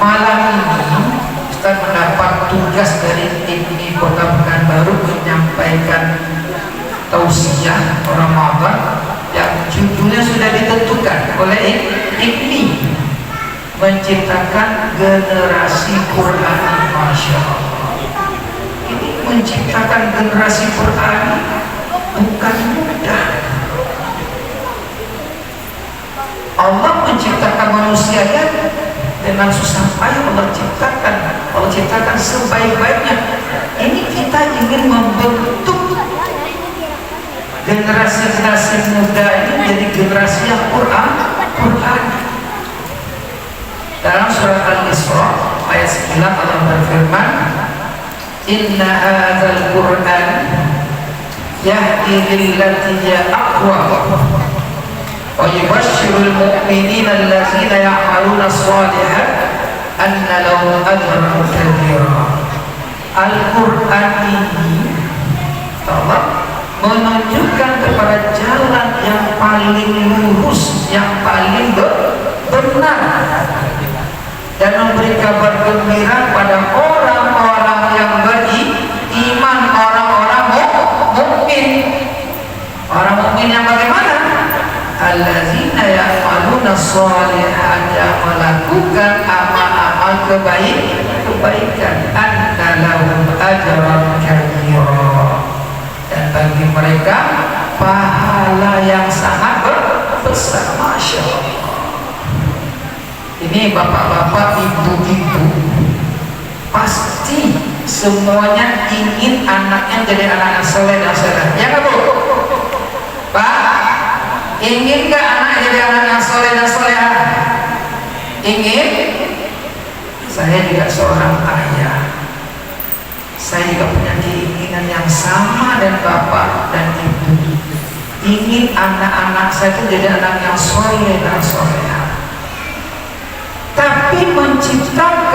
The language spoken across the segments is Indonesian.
Malam ini Ustaz mendapat tugas dari IPMI Kota Pekanbaru menyampaikan tausiah Ramadan yang judulnya sudah ditentukan oleh IPMI, menciptakan generasi Quran. Masya Allah, ini menciptakan generasi Quran bukan mudah. Allah menciptakan manusianya dengan susah payah. Allah ciptakan sebaik-baiknya. Ini kita ingin membentuk generasi muda ini jadi generasi yang Quran. Dalam surat Al-Isra ayat 9 Allah berfirman, inna hadzal Qur'an yahdi lillati hiya aqwam wa yubashshirul mu'minina allazina ya'maluna shalihat anna lahum ajran kabira. Al-Qur'an ini Allah menunjukkan kepada jalan yang paling lurus, yang paling benar, dan memberi kabar gembira pada orang-orang yang beriman, orang-orang mukmin. Orang mukmin yang bagaimana? Allazina ya'maluna shalihat, yang melakukan amal-amal kebaikan, anna lahum ajran kabira, dan bagi mereka pahala yang sangat besar. Masya Allah. Ini bapak-bapak, ibu-ibu pasti semuanya ingin anaknya jadi anak soleh dan soleh. Ya nggak Bu? Pak, ingin nggak anak jadi anak yang soleh dan soleha? Ingin? Saya juga seorang ayah. Saya juga punya keinginan yang sama dan bapak dan ibu. Ingin anak-anak saya itu jadi anak yang soleh dan soleha. Tapi menjadikan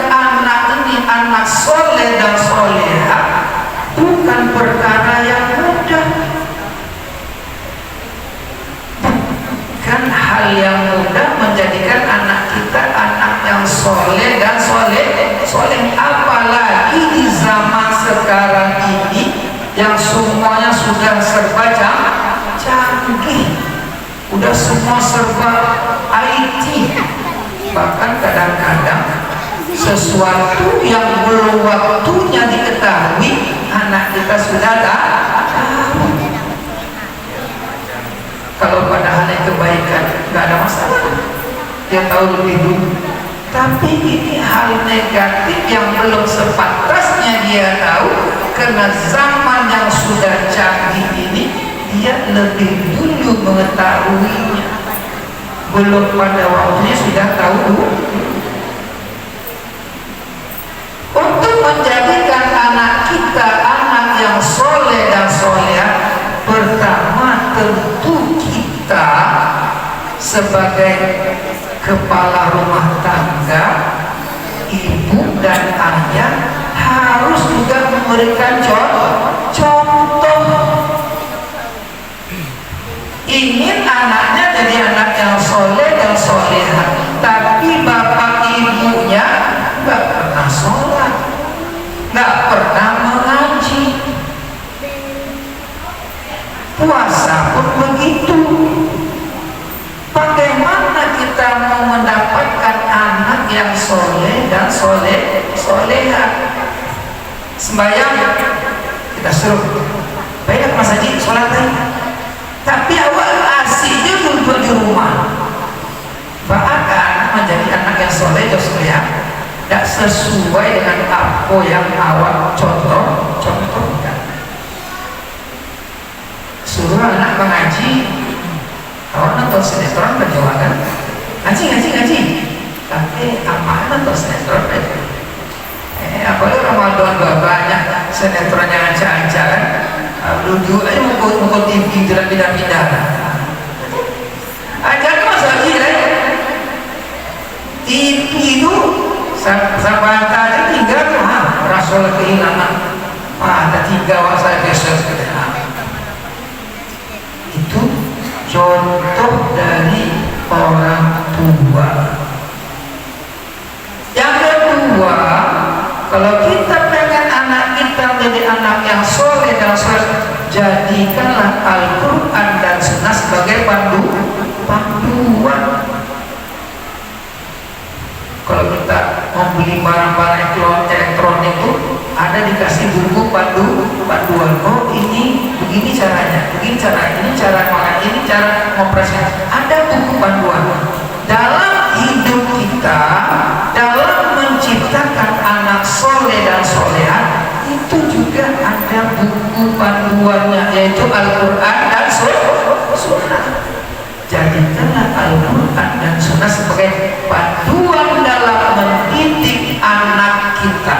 anak ini anak soleh dan soleha bukan perkara yang mudah, bukan hal yang mudah menjadikan anak kita anak yang soleh dan soleh. Apalagi di zaman sekarang ini yang semuanya sudah serba canggih, udah semua serba IT. Bahkan kadang-kadang sesuatu yang belum waktunya diketahui anak kita sudah tahu. Kalau padahalnya kebaikan nggak ada masalah, dia tahu lebih dulu. Tapi ini hal negatif yang belum sepantasnya dia tahu, karena zaman yang sudah canggih ini dia lebih dulu mengetahuinya, belum pada waktunya sudah tahu. Untuk menjadikan anak kita anak yang soleh dan soleha, pertama tentu kita sebagai kepala rumah tangga, ibu dan ayah harus juga memberikan contoh. Ingin anaknya jadi anak yang soleh dan soleha, tapi bapak ibunya nggak pernah sholat, nggak pernah mengaji, puasa pun begitu. Bagaimana kita mau mendapatkan anak yang soleh dan soleha? Sembahyang kita suruh, baik Mas Haji sholat tapi awal aslinya duduk di rumah. Bahkan menjadi anak yang soleh dan soleha tidak sesuai dengan apa yang awak contohkan. Suruh anak mengaji, awak nonton sinetron perjuangan, ngaji, tapi amanah nonton sinetron aja. Apalagi Ramadan banyak sinetron yang aja kan, duduk aja muka TV tidak pindah-pindah. Ajar Mas Haji TV itu sampai tadi tinggal Rasul kehilangan, ada 3 wasa geser. Itu contoh dari orang tua. Kalau kita pengen anak kita menjadi anak yang soleh dan soleh, jadikanlah Al-Quran dan Sunnah sebagai panduan. Kalau kita membeli barang-barang elektronik itu ada dikasih buku panduan. Oh ini begini caranya, begini cara ini, cara makan ini, cara ngoperasikan. Ada buku panduan. Dalam hidup kita, dalam menciptakan anak soleh dan soleha, itu juga ada buku panduannya, yaitu Al-Quran dan Sunnah. Jadikanlah Al-Quran dan Sunnah sebagai panduan dalam mendidik anak kita.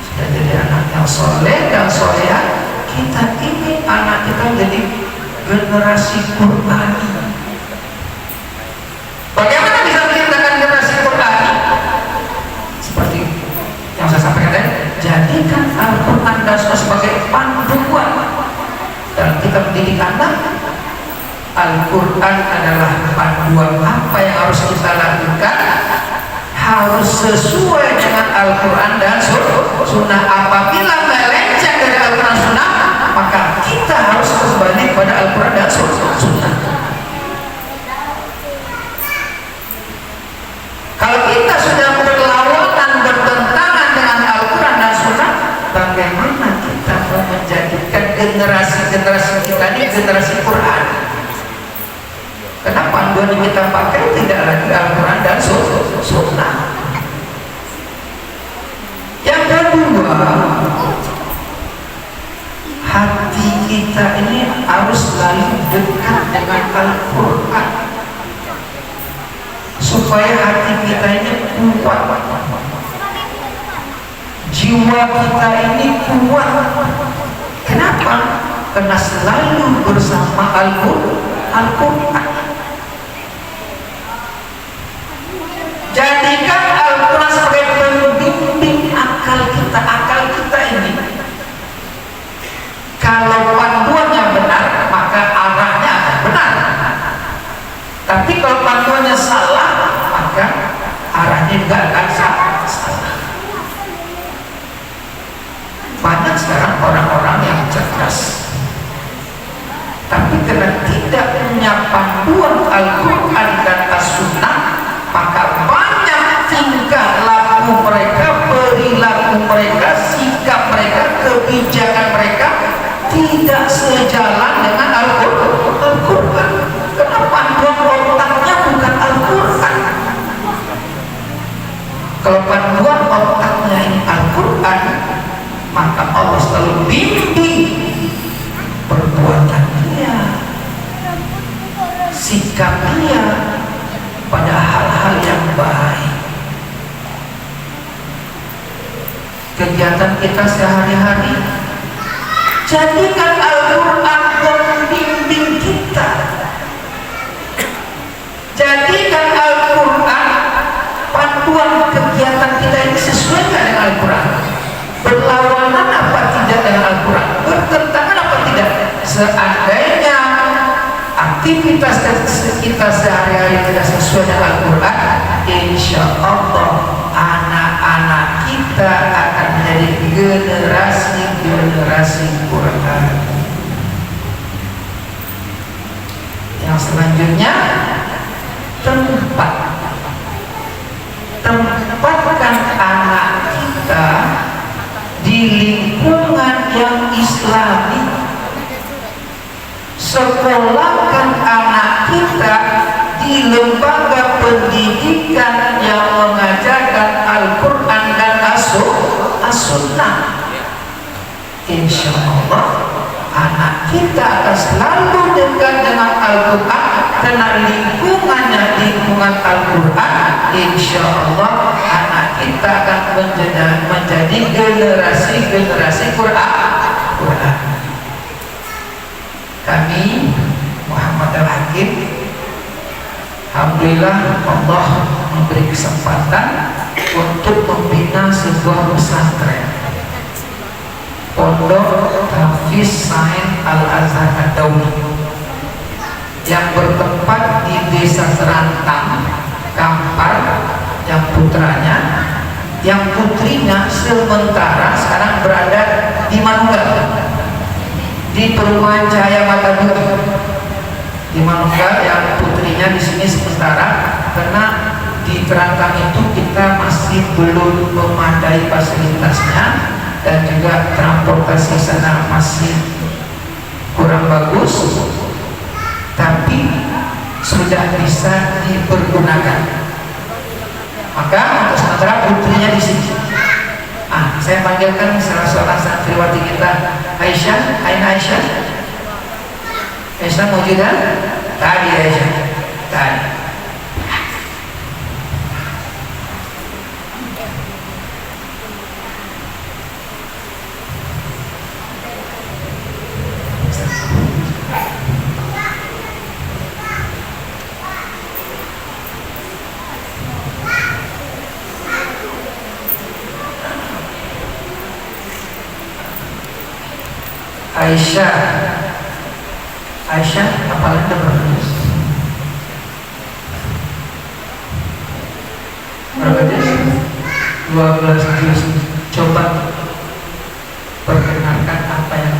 Sudah jadi anak yang soleh dan soleha, kita ingin anak kita menjadi generasi Qur'ani. Bagaimana bisa menciptakan generasi Qur'ani? Seperti yang saya sampaikan tadi, jadikan Al-Quran dan Sunnah sebagai panduan dalam kita mendidik anak. Al-Quran adalah panduan apa yang harus kita lakukan, harus sesuai dengan Al-Quran dan Sunnah. Apabila melenceng dari Al-Quran Sunnah, maka kita harus kembali pada Al-Quran dan Sunnah. Kalau kita sudah berlawanan, bertentangan dengan Al-Quran dan Sunnah, bagaimana kita mau menjadikan generasi kita ini generasi Quran? Karena panduan yang kita pakai tidak lagi Al-Quran dan Sunnah. Yang kedua, hati kita ini harus selalu dekat dengan Al-Quran, supaya hati kita ini kuat, jiwa kita ini kuat. Kenapa? Karena selalu bersama Al-Quran. Jadikan Al-Quran sebagai pembimbing akal kita. Akal kita ini, kalau panduannya benar, maka arahnya akan benar. Tapi kalau panduannya salah, maka arahnya juga akan salah. Banyak sekarang orang-orang yang cerdas, tapi karena tidak punya panduan Al-Quran dan As-Sunnah, maka banyak tingkah laku mereka, perilaku mereka, sikap mereka, kebijakan mereka tidak sejalan dengan Al-Quran. Karena panduan otaknya bukan Al-Quran. Kalau panduan otaknya ini Al-Quran, maka Allah selalu bimbing perbuatan dia, sikap dia pada hal-hal yang baik. Kegiatan kita sehari-hari, jadikan Al-Quran pembimbing kita. Jadikan Al-Quran panduan kegiatan kita ini sesuai dengan Al-Quran. Berlawanan apa tidak dengan Al-Quran? Bertentangan apa tidak? Seandainya aktivitas kita sehari-hari tidak sesuai dengan Al-Quran, insya Allah anak-anak kita akan menjadi generasi Quran. Yang selanjutnya, tempatkan anak kita di lingkungan yang Islami. Sekolahkan anak kita di lembaga pendidikan yang mengajarkan Al-Quran dan As-Sunnah. Insya Allah anak kita akan selalu dekat dengan Al-Quran, karena lingkungan Al-Quran. Insya Allah anak kita akan menjadi generasi Quran. Kami Muhammad Al-Hakim, alhamdulillah Allah memberi kesempatan untuk membina sebuah pesantren, Pondok Hafiz Sain Al-Azhar Ad-Dauli, yang bertempat di Desa Serantang, Kampar, yang putranya yang putrinya sementara sekarang berada di Manunggal, di perumahan Cahaya Mata Bumi di Manunggal, yang putrinya di sini sementara karena di Terantang itu kita masih belum memadai fasilitasnya dan juga transportasi sana masih kurang bagus, tapi sudah bisa dipergunakan. Maka untuk sementara putrinya di sini. Saya panggilkan salah seorang santriwati kita, Aisyah. Aina Aisyah. Aisyah maujudah? Tadi Aisyah. Tadi. Aisyah apalagi berapa juz? 12 juz. Coba perkenalkan apa yang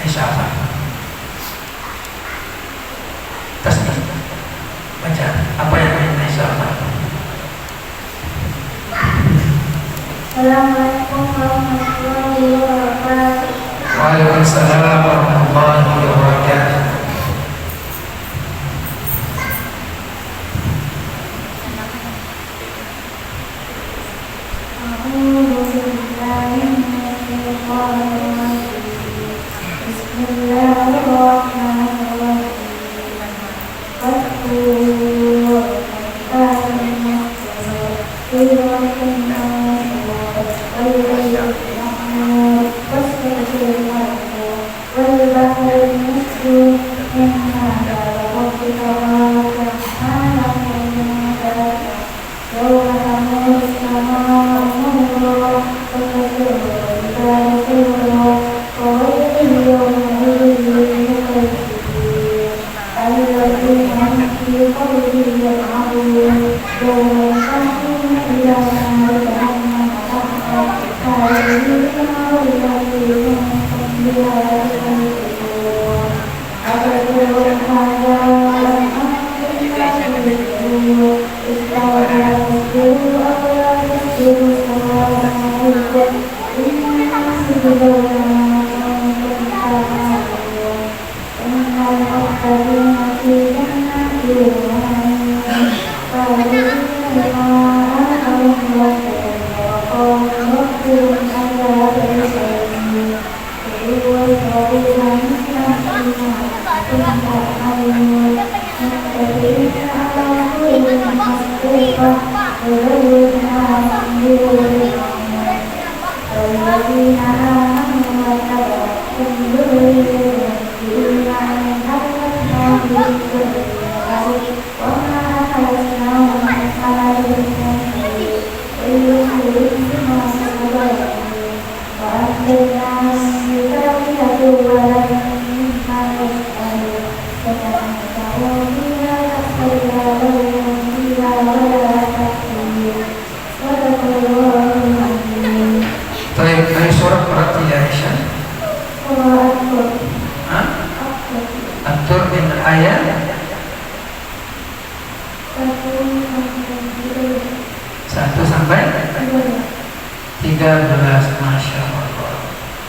Aisyah apa? Tasbih. Baca apa yang Aisyah apa? Assalamualaikum warahmatullahi wabarakatuh. Waalaikumsalam warahmatullahi wabarakatuh.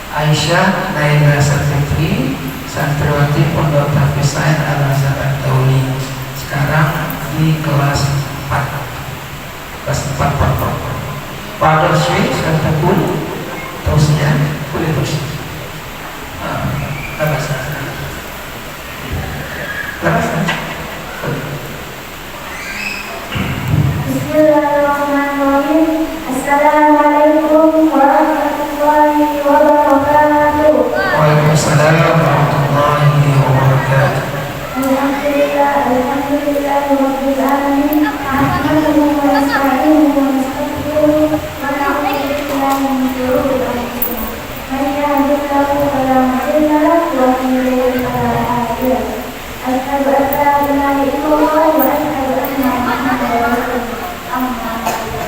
Aisyah Naila Satri, santriwati Pondok Hafiz Sain Al-Azhar Ad-Dauli, sekarang di kelas 4 Pak Syekh serta terusnya boleh terus Bismillahirrahmanirrahim. Assalamualaikum warahmatullahi wabarakatuh. Waalaikumsalam warahmatullahi wabarakatuh. Alhamdulillah rabbil alamin. Nahmaduhu wa nasta'inuhu wa nastaghfiruh wa na'udzu billahi min shururi anfusina. Man yahdihillahu fala mudilla lahu wa man yudlil fala hadiya lahu. Asyhadu an la ilaha illallah wa asyhadu anna Muhammadan rasulullah. Amma ba'du.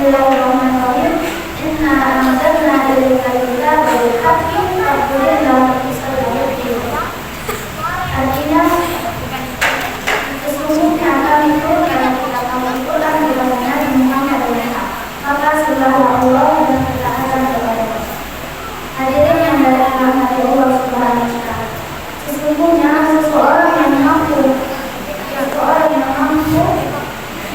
Bismillahirrahmanirrahim. Inna anzalna ilaikal kitaba bil haqqi fa'budillaha mukhlishan lahu din. Artinya, sesungguhnya kami turunkan kepada kamu Al-Quran dengan benar Muhammad dengan hak. Maka sembahlah Allah dan ketaatan kepada-Nya. Hadirin yang dirahmati Allah Subhanahu wa taala. Sesungguhnya seseorang yang mampu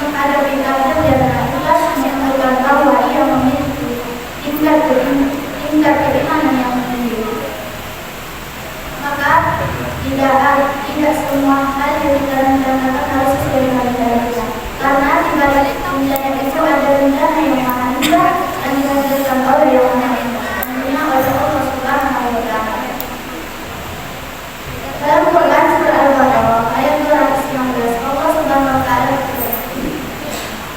menghadapi takdir dan ikhlas memerlukan bahwa ia memiliki tingkat keimanan yang tinggi. Maka tidak semua hal yang kita rencanakan harus sesuai dengan rencana kita. Karena di balik rencana itu ada rencana yang maha indah dan dihasilkan oleh yang maha indah. Tentunya oleh Allah Subhanahu wa taala. Dalam Quran surah Al-Baqarah ayat 216 Allah Subhanahu wa taala berfirman,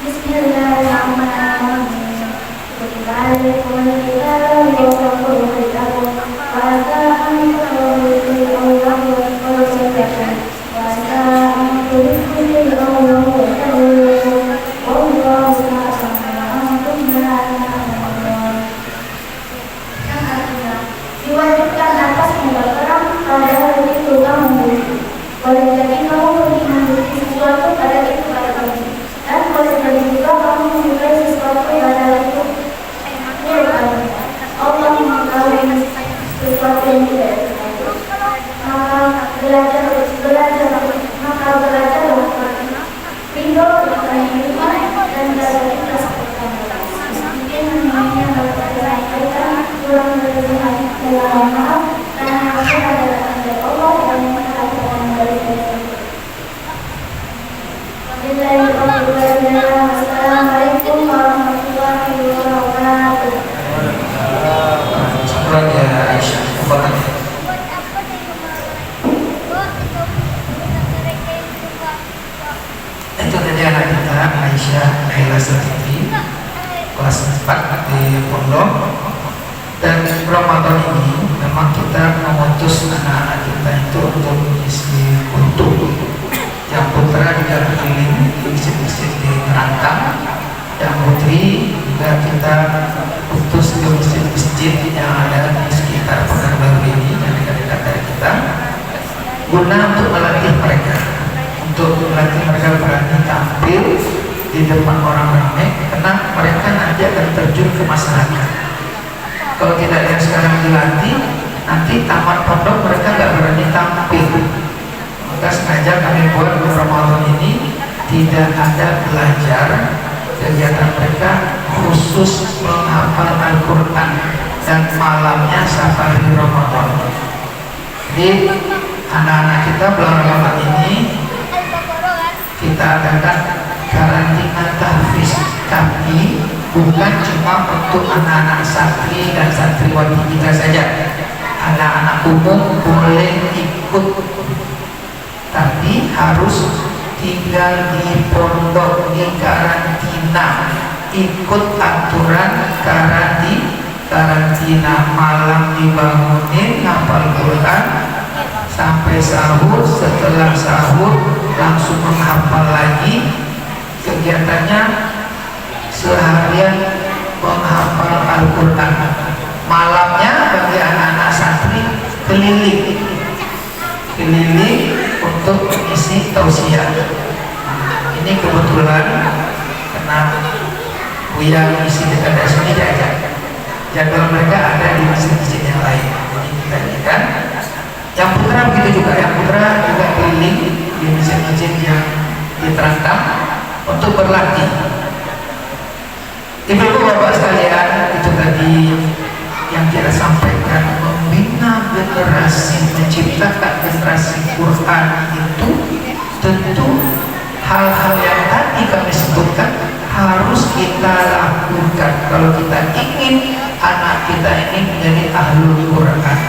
Bismillahirrahmanirrahim. Kutiba alaikumul qitalu wa huwa lakum wa ata'akum Allahu wa rasulahu wa ata'akum Allahu wa rasulahu wallahu ta'ala yang artinya diwajibkan atasmu berperang pada hari itu kamu boleh jadi kamu pergi memiliki sesuatu pada itu pada kamu dan boleh jadi juga kamu menyukai sesuatu pada itu Allah mengetahui sesuatu yang tidak diketahui. Maka belajarlah ridho dengan iman dan jaga kita seperti mungkin namanya dapat kita sampaikan kurang lebih mohon maaf karena aku adalah dari Allah dan mengatakan dari Assalamualaikum warahmatullahi wabarakatuh. Syukran ya Aisyah. Itu tadi anak kita Aisyah Naila Safitri kelas 4 di Pondok. Dan Ramadan ini memang kita memutus anak-anak kita itu untuk mengisi untuk yang putra juga keliling di masjid-masjid di Terantang, yang putri juga kita putus ke masjid-masjid yang ada di sekitar Pekanbaru ini yang dekat-dekat dari kita, guna untuk melatih mereka berani tampil di depan orang ramai, karena mereka nanti akan terjun ke masyarakat. Kalau tidak yang sekarang dilatih, nanti tamat pondok mereka nggak berani tampil. Maka sengaja kami buat Ramadan ini tidak ada belajar, kegiatan mereka khusus menghafal Al-Quran dan malamnya safari Ramadan. Jadi anak-anak kita bulan Ramadan ini kita adakan karantina tahfiz, tapi bukan cuma untuk anak-anak santri dan santriwati kita saja. Anak-anak umum boleh ikut, tapi harus tinggal di pondok, di karantina, ikut aturan karantina. Malam dibangunin hafal Quran sampai sahur, setelah sahur langsung menghafal lagi. Kegiatannya seharian menghafal Al-Quran. Malamnya bagi anak-anak santri keliling untuk mengisi tausiah. Ini kebetulan karena Buya mengisi dekat dari sini diajak. Jadwal mereka ada di masjid-masjid yang lain. Jadi kita ingatkan. Yang putra begitu juga. Yang putra juga keliling di masjid-masjid yang diterangkan untuk berlatih. Ibu bapak sekalian, itu tadi yang kita sampaikan, membina generasi, menciptakan generasi Quran itu tentu hal-hal yang tadi kami sebutkan harus kita lakukan kalau kita ingin anak kita ini menjadi ahlul Quran.